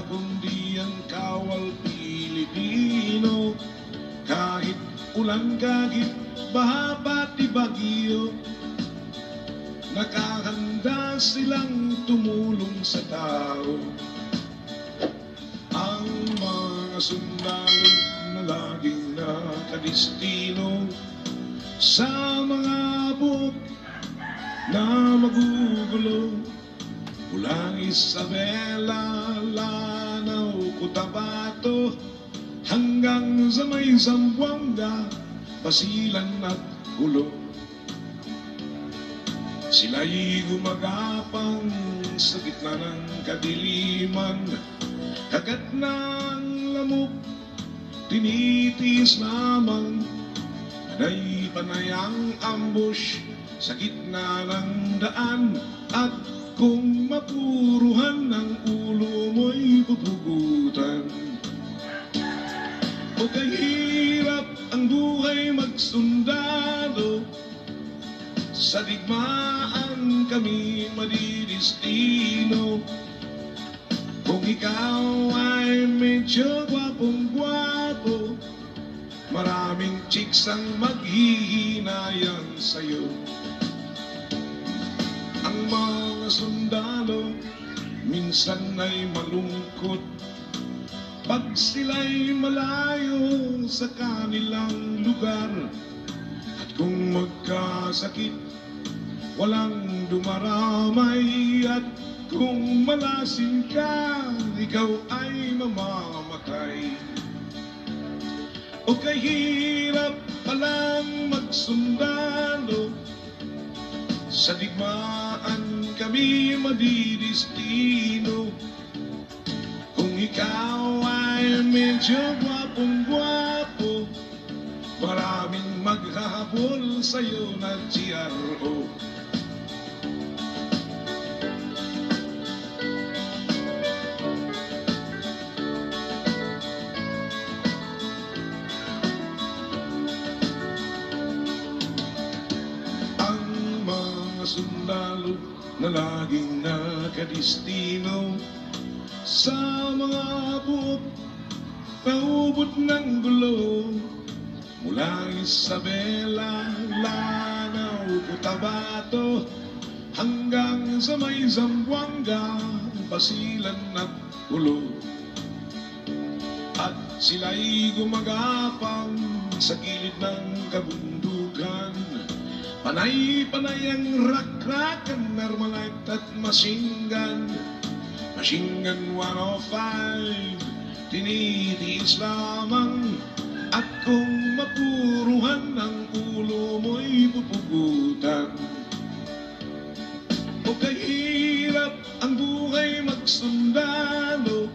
kundi ang kawal Pilipino. Kahit ulan, kahit baha, pati bagyo, nakahanda silang tumulong sa tao. Ang mga sundalo na laging nakadestino sa mga abot na magugulo. Mulang Isabela, Lanao, Cotabato, hanggang sa may Zamboanga, Basilan at Gulo. Sila'y gumagapang sa gitna ng kadiliman, kagat ng lamok, tinitiis lamang. Panay ang ambush sa gitna ng daan, at kung mapuruhan ng ulo mo'y pupugutan. O kahirap ang buhay magsundalo, sa digmaan kami madidistino. Kung ikaw ay medyo gwapong-gwapo, maraming chicks ang maghihinayan sa'yo. Ang mga sundalo minsan ay malungkot pag sila'y malayo sa kanilang lugar. At kung magkasakit, walang dumaramay. At kung malasin ka, ikaw ay mamamatay. O kahirap palang magsundalo, sa digmaan kami madidistino. Kung ikaw ay medyo gwapong-gwapo, maraming maghahabol sa'yo na GRO. Sundalo na laging nakadestino sa mga abot na ubot ng gulo. Mula Isabela, Lanao, Cotabato, hanggang sa may Zamboanga, Basilan at Gulo. At sila'y gumagapang sa gilid ng kabundukan. Panay-panay ang rak-rakan, Armalite at machine gun. Machine gun 105, tinitiis lamang. At kung mapuruhan ang ulo mo'y pupugutan. O kahirap ang buhay magsundalo,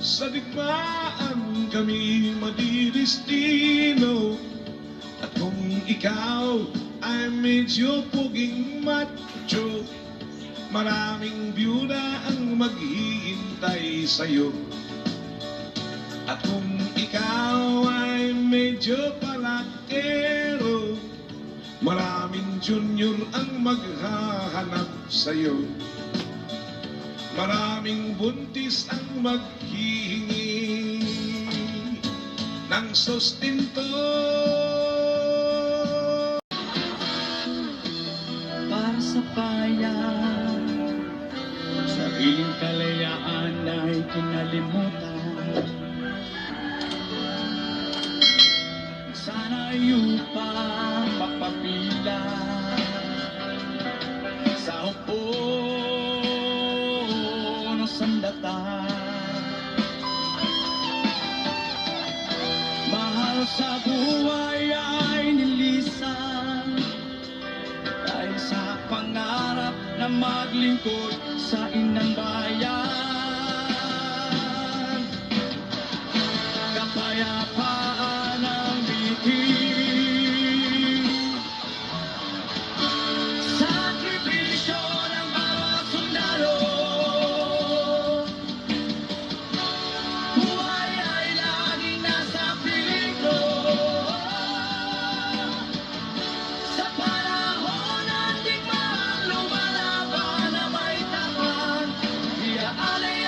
sa digmaan kami madidistino. At kung ikaw ay medyo puging macho, maraming byuda ang maghihintay sa'yo. At kung ikaw ay medyo palakero, maraming junior ang maghahanap sa'yo. Maraming buntis ang maghihingi ng sustento. Sa bayan, sariling kalayaan ay kinalimutan. Sana upang mapabilang sa upo ng sandata. Mahal sa buhay ay nilisan dahil sa pangarap na maglingkod sa inang bayan. Kapayapaan ang bihis, sakripisyo ng bawat sundalo. Buhay ay laging nasa peligro. Sa panahon ng digmaan, lumalaban na may tapat, iaalay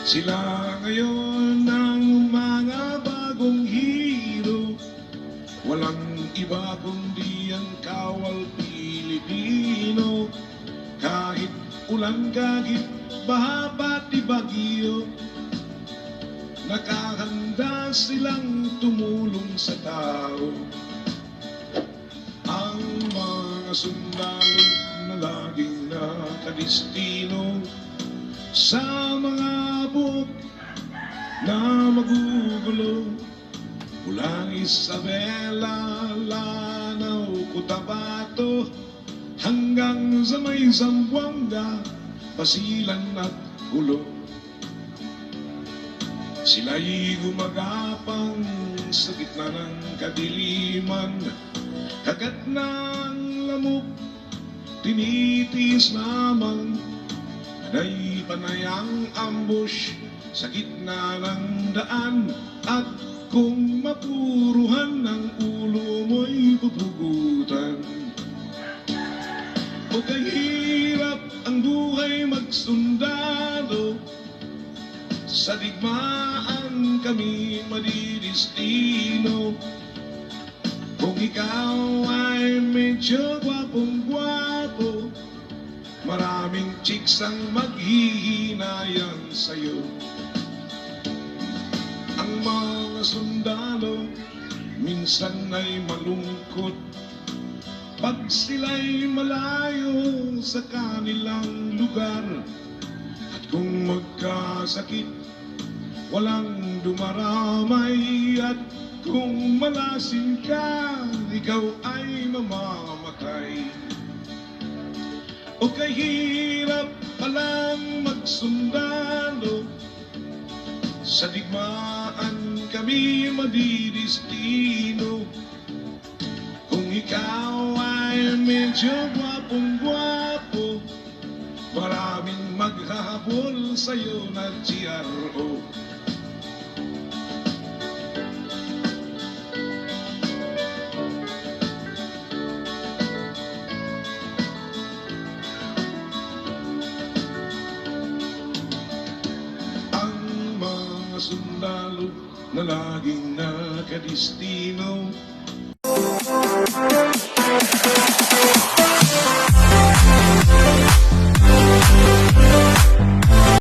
Sila ngayon ang mga bagong hero, walang iba kundi ang kawal Pilipino. Kahit ulan, kagit, baha, pati bagyo, nakahanda silang tumulong sa tao. Ang mga sundalo na laging nakadestino sa mga buhok na magugulo, mula Isabela, Lanao, Cotabato, hanggang sa may Zamboanga, Basilan at Gulo. Sila'y gumagapang sa gitna ng kadiliman, kagat ng lamok, tinitiis lamang. Panay ang ambush sa gitna ng daan, at kung mapuruhan ng ulo mo'y pupugutan. O kahirap ang buhay magsundalo, sa digmaan kami madidistino. Kung ikaw ay medyo gwapong-gwapo, maraming chicks ang maghihinayan sa'yo. Ang mga sundalo minsan ay malungkot pag sila'y malayo sa kanilang lugar. At kung magkasakit, walang dumaramay. At kung malasin ka, ikaw ay mamamatay. O kahirap palang magsundalo, sa digmaan kami madidistino. Kung ikaw ay medyo gwapong-gwapo, maraming maghahabol sa'yo na GRO. Ang mga sundalo na laging nakadestino